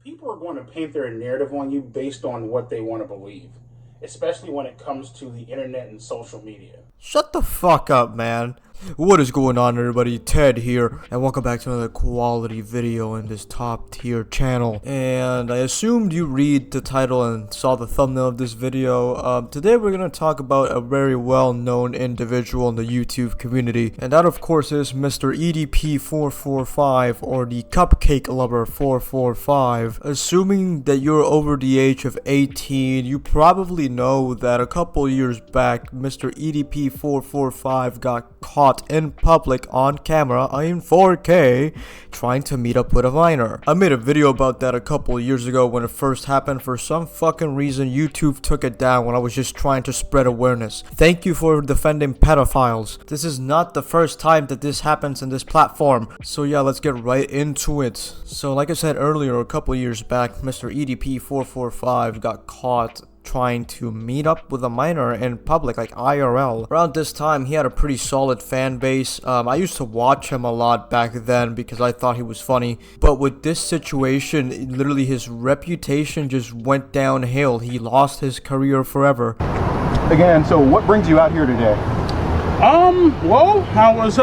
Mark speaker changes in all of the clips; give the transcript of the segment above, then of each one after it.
Speaker 1: People are going to paint their narrative on you based on what they want to believe, especially when it comes to the internet and social media.
Speaker 2: Shut the fuck up, man. What is going on, everybody? Ted here, and welcome back to another quality video in this top tier channel. And I assumed you read the title and saw the thumbnail of this video. Today we're gonna talk about a very well-known individual in the YouTube community, and that of course is Mr. EDP445, or the Cupcake Lover 445. Assuming that you're over the age of 18, you probably know that a couple years back, Mr. EDP445 got caught in public on camera in 4K trying to meet up with a minor. I made a video about that a couple years ago when it first happened. For some fucking reason, YouTube took it down when I was just trying to spread awareness. Thank you for defending pedophiles. This is not the first time that this happens in this platform. So yeah, let's get right into it. So like I said earlier, a couple years back, Mr. EDP445 got caught trying to meet up with a minor in public, like IRL. Around this time, he had a pretty solid fan base. I used to watch him a lot back then because I thought he was funny. But with this situation, literally his reputation just went downhill. He lost his career forever.
Speaker 3: Again, so what brings you out here today?
Speaker 1: Well, I was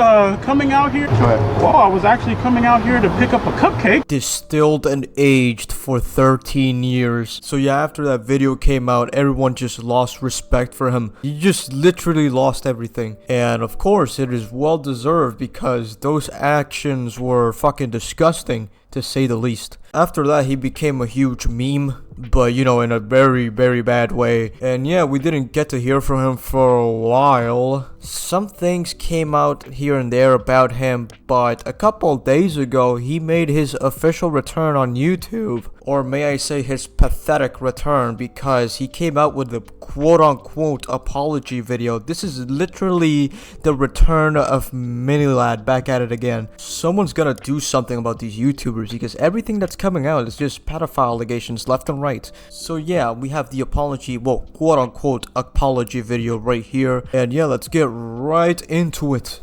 Speaker 1: coming out here.
Speaker 3: Go ahead.
Speaker 1: Well, I was actually coming out here to pick up a cupcake.
Speaker 2: Distilled and aged for 13 years. So yeah, after that video came out, everyone just lost respect for him. He just literally lost everything. And of course, it is well deserved because those actions were fucking disgusting, to say the least. After that, he became a huge meme, but you know, in a very, very bad way. And yeah, we didn't get to hear from him for a while. Some things came out here and there about him, but a couple days ago, he made his official return on YouTube. Or may I say his pathetic return, because he came out with a quote-unquote apology video. This is literally the return of Minilad back at it again. Someone's gonna do something about these YouTubers, because everything that's coming out is just pedophile allegations left and right. So yeah, we have the apology, well, quote-unquote apology video right here. And yeah, let's get right into it.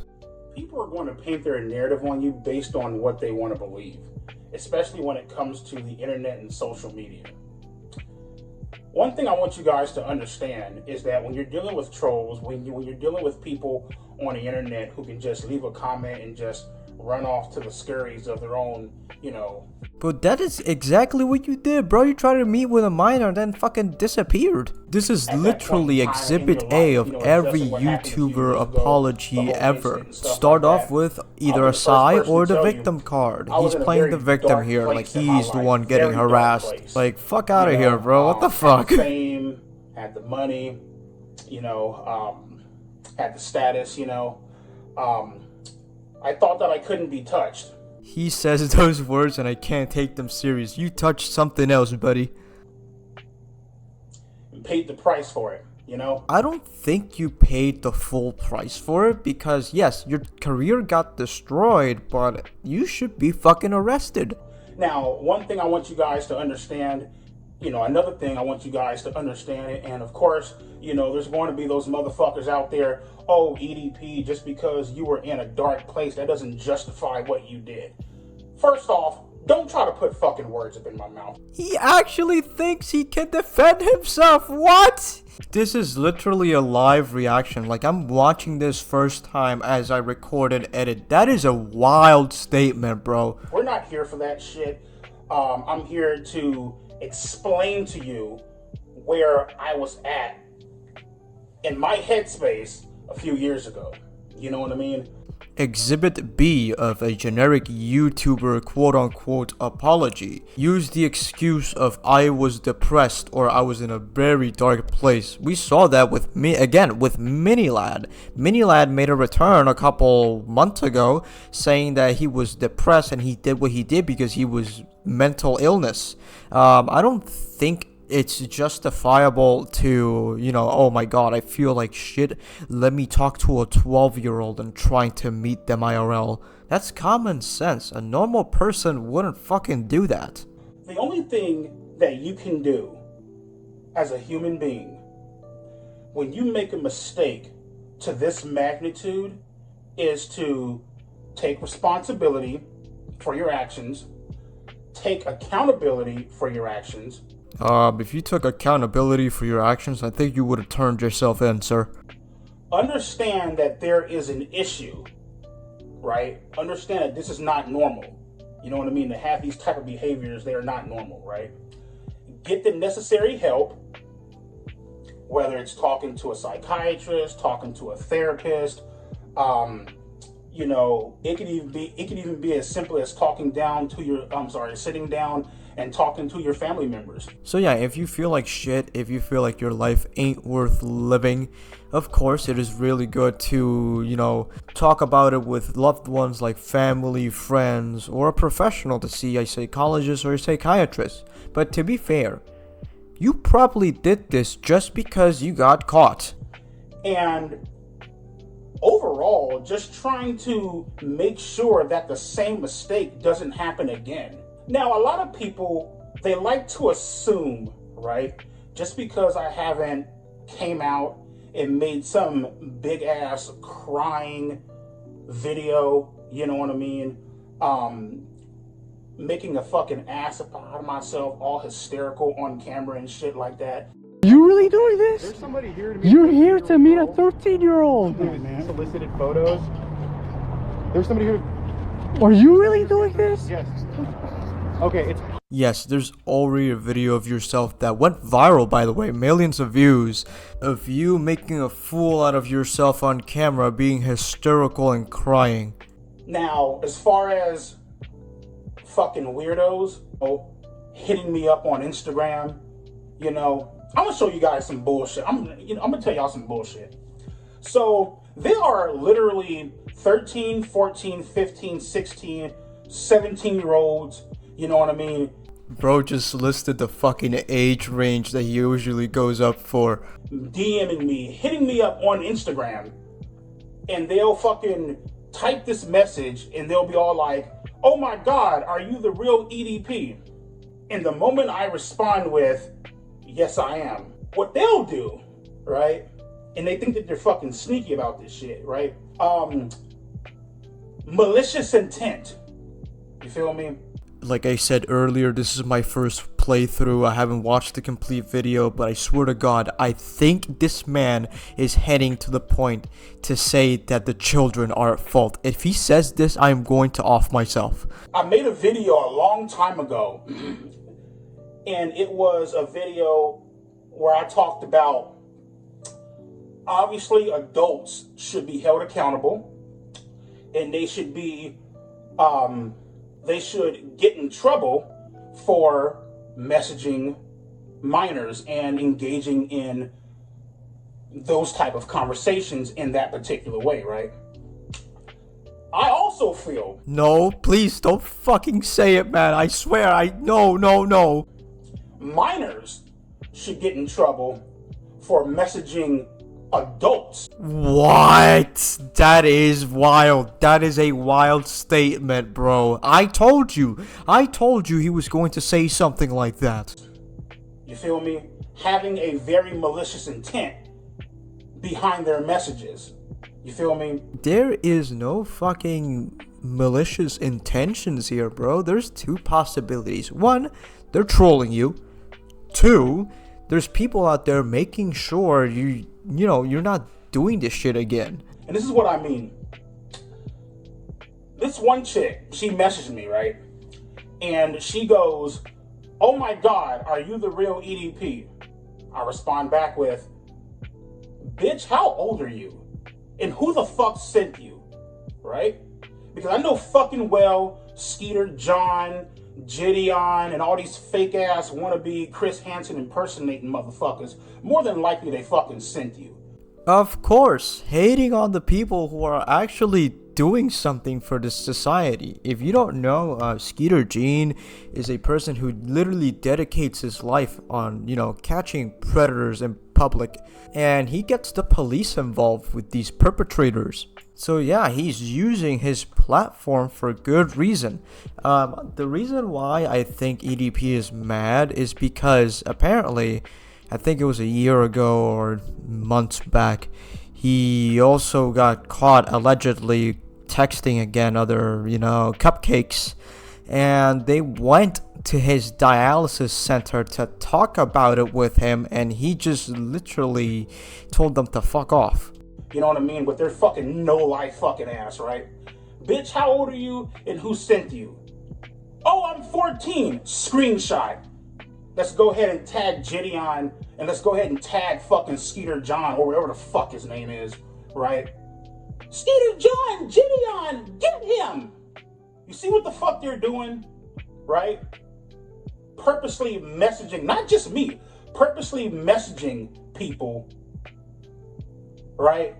Speaker 1: People are going to paint their narrative on you based on what they want to believe, especially when it comes to the internet and social media. One thing I want you guys to understand is that when you're dealing with trolls, when you're dealing with people on the internet who can just leave a comment and just run off to the scurries of their own, you know.
Speaker 2: But that is exactly what you did, bro. You tried to meet with a minor and then fucking disappeared. This is literally exhibit A of every YouTuber apology ever. Start off with either a sigh or the victim card. He's playing the victim here, like he's the one getting harassed. Like, fuck out of here, bro. What the fuck?
Speaker 1: Had the fame, had the money, you know, had the status, you know. I thought that I couldn't be touched.
Speaker 2: He says those words and I can't take them serious. You touched something else, buddy.
Speaker 1: And paid the price for it, you know?
Speaker 2: I don't think you paid the full price for it because, yes, your career got destroyed, but you should be fucking arrested.
Speaker 1: Now, one thing I want you guys to understand, you know, another thing I want you guys to understand, and of course, you know, there's going to be those motherfuckers out there, oh, EDP, just because you were in a dark place, that doesn't justify what you did. First off, don't try to put fucking words up in my mouth.
Speaker 2: He actually thinks he can defend himself. What? This is literally a live reaction. Like, I'm watching this first time as I record and edit. That is a wild statement, bro.
Speaker 1: We're not here for that shit. I'm here to explain to you where I was at in my headspace a few years ago. You know what I mean?
Speaker 2: Exhibit B of a generic YouTuber quote-unquote apology. Use the excuse of I was depressed or I was in a very dark place. We saw that with with Minilad. Minilad made a return a couple months ago saying that he was depressed and he did what he did because he was mental illness. I don't think it's justifiable to, you know, oh my god, I feel like shit, let me talk to a 12-year-old and trying to meet them IRL. That's common sense. A normal person wouldn't fucking do that.
Speaker 1: The only thing that you can do as a human being when you make a mistake to this magnitude is to take responsibility for your actions, take accountability for your actions.
Speaker 2: If you took accountability for your actions, I think you would have turned yourself in, sir.
Speaker 1: Understand that there is an issue, right? Understand that this is not normal. You know what I mean? To have these type of behaviors, they are not normal, right? Get the necessary help, whether it's talking to a psychiatrist, talking to a therapist. You know, it could even be as simple as sitting down and talking to your family members.
Speaker 2: So yeah, if you feel like shit, if you feel like your life ain't worth living, of course it is really good to, you know, talk about it with loved ones like family, friends, or a professional to see a psychologist or a psychiatrist. But to be fair, you probably did this just because you got caught.
Speaker 1: And overall, just trying to make sure that the same mistake doesn't happen again. Now, a lot of people, they like to assume, right, just because I haven't came out and made some big ass crying video, you know what I mean, making a fucking ass out of myself, all hysterical on camera and shit like that.
Speaker 4: You really doing this?
Speaker 3: There's somebody here to meet.
Speaker 4: You're here to meet a 13-year-old.
Speaker 3: Solicited photos. There's somebody here.
Speaker 4: Are you really doing this?
Speaker 3: Yes. Okay, it's.
Speaker 2: Yes, there's already a video of yourself that went viral, by the way, millions of views, of you making a fool out of yourself on camera, being hysterical and crying.
Speaker 1: Now, as far as fucking weirdos hitting me up on Instagram, you know, I'm gonna show you guys some bullshit. I'm gonna tell y'all some bullshit. So there are literally 13, 14, 15, 16, 17-year-olds, you know what I mean?
Speaker 2: Bro just listed the fucking age range that he usually goes up for.
Speaker 1: DMing me, hitting me up on Instagram, and they'll fucking type this message and they'll be all like, "Oh my God, are you the real EDP?" And the moment I respond with, "Yes, I am," what they'll do, right? And they think that they're fucking sneaky about this shit, right? Malicious intent. You feel me?
Speaker 2: Like I said earlier, this is my first playthrough. I haven't watched the complete video, but I swear to God, I think this man is heading to the point to say that the children are at fault. If he says this, I am going to off myself.
Speaker 1: I made a video a long time ago, and it was a video where I talked about, obviously, adults should be held accountable, and they should be, they should get in trouble for messaging minors and engaging in those type of conversations in that particular way, right? I also feel...
Speaker 2: No, please don't fucking say it, man. I swear, no.
Speaker 1: Minors should get in trouble for messaging adults.
Speaker 2: What? That is wild. That is a wild statement, bro. I told you he was going to say something like that.
Speaker 1: You feel me? Having a very malicious intent behind their messages. You feel me?
Speaker 2: There is no fucking malicious intentions here, bro. There's two possibilities. One, they're trolling you. Two, there's people out there making sure you're not doing this shit again.
Speaker 1: And this is what I mean. This one chick, she messaged me, right? And she goes, "Oh my God, are you the real EDP?" I respond back with, "Bitch, how old are you? And who the fuck sent you?" Right? Because I know fucking well Skeeter John, Gideon, and all these fake ass wannabe Chris Hansen impersonating motherfuckers, more than likely they fucking sent you.
Speaker 2: Of course, hating on the people who are actually doing something for this society. If you don't know, Skeeter Gene is a person who literally dedicates his life on, catching predators in public, and he gets the police involved with these perpetrators. So yeah, he's using his platform for good reason. The reason why I think EDP is mad is because apparently, I think it was a year ago or months back, he also got caught allegedly texting again other, cupcakes. And they went to his dialysis center to talk about it with him, and he just literally told them to fuck off.
Speaker 1: You know what I mean? With their fucking no-life fucking ass, right? Bitch, how old are you and who sent you? Oh, I'm 14. Screenshot. Let's go ahead and tag Gideon, and let's go ahead and tag fucking Skeeter John, or whatever the fuck his name is, right? Skeeter John, Gideon, get him! You see what the fuck they're doing, right? Purposely messaging, not just me, purposely messaging people, right,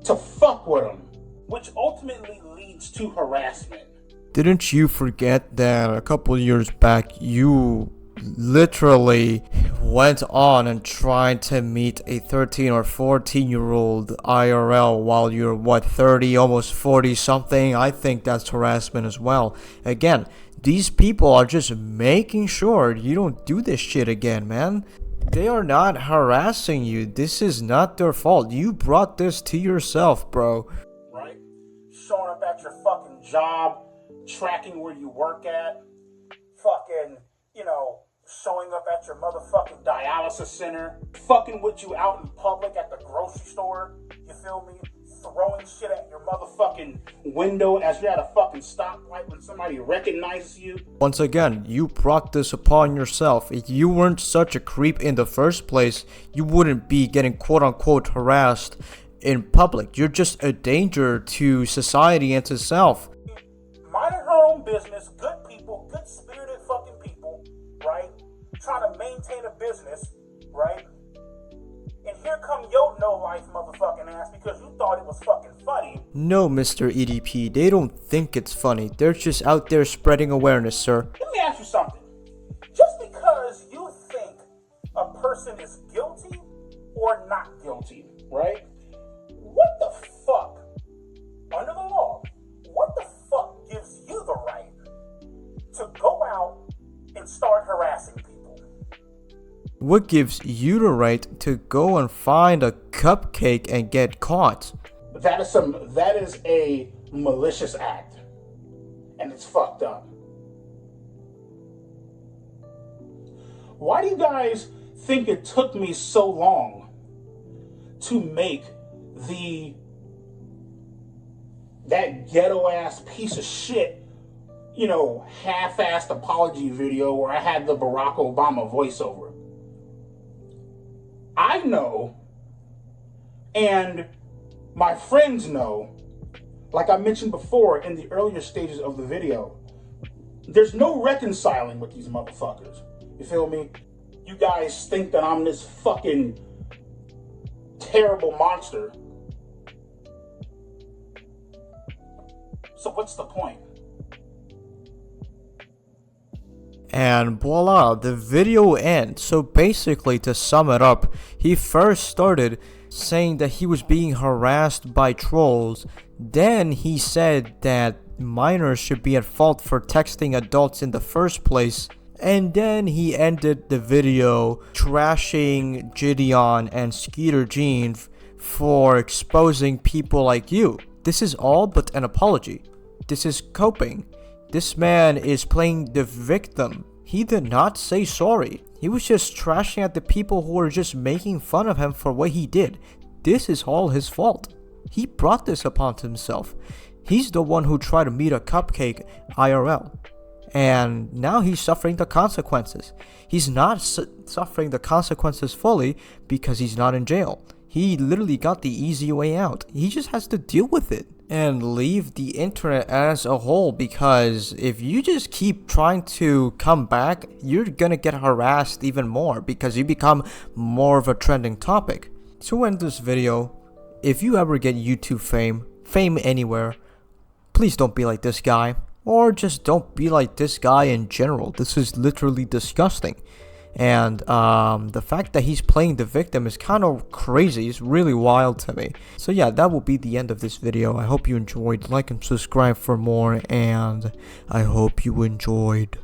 Speaker 1: to fuck with them, which ultimately leads to harassment.
Speaker 2: Didn't you forget that a couple years back you literally went on and tried to meet a 13 or 14-year-old IRL while you're, what, 30, almost 40 something? I think that's harassment as well. Again, these people are just making sure you don't do this shit again, man. They are not harassing you. This is not their fault. You brought this to yourself, bro.
Speaker 1: Right? Showing up at your fucking job, tracking where you work at, fucking, you know, showing up at your motherfucking dialysis center, fucking with you out in public at the grocery store, you feel me? Throwing shit at your motherfucking window as you're at a fucking stoplight when somebody recognizes you.
Speaker 2: Once again, you brought this upon yourself. If you weren't such a creep in the first place, you wouldn't be getting quote-unquote harassed in public. You're just a danger to society and to self.
Speaker 1: Minding her own business, good people, good-spirited fucking people, right? Trying to maintain a business, right? And here come your no-life motherfucking ass because you thought it was fucking funny.
Speaker 2: No, Mr. EDP, they don't think it's funny. They're just out there spreading awareness, sir.
Speaker 1: Let me ask you something. Just because you think a person is guilty or not guilty, right? What the fuck, under the law, what the fuck gives you the right to go out and start harassing people?
Speaker 2: What gives you the right to go and find a cupcake and get caught?
Speaker 1: That is a malicious act, and it's fucked up. Why do you guys think it took me so long to make that ghetto ass piece of shit, you know, half-assed apology video where I had the Barack Obama voiceover? I know, and my friends know, like I mentioned before in the earlier stages of the video, there's no reconciling with these motherfuckers. You feel me? You guys think that I'm this fucking terrible monster. So what's the point?
Speaker 2: And voila, the video ends. So basically, to sum it up, he first started saying that he was being harassed by trolls. Then he said that minors should be at fault for texting adults in the first place. And then he ended the video trashing Gideon and Skeeter Jean for exposing people like you. This is all but an apology. This is coping. This man is playing the victim. He did not say sorry. He was just trashing at the people who were just making fun of him for what he did. This is all his fault. He brought this upon himself. He's the one who tried to meet a cupcake IRL. And now he's suffering the consequences. He's not suffering the consequences fully because he's not in jail. He literally got the easy way out. He just has to deal with it and leave the internet as a whole, because if you just keep trying to come back, you're gonna get harassed even more because you become more of a trending topic. To end this video, if you ever get YouTube fame anywhere, please don't be like this guy, or just don't be like this guy in general. This is literally disgusting. And the fact that he's playing the victim is kind of crazy. It's really wild to me. So yeah, that will be the end of this video. I hope you enjoyed. Like and subscribe for more, and I hope you enjoyed.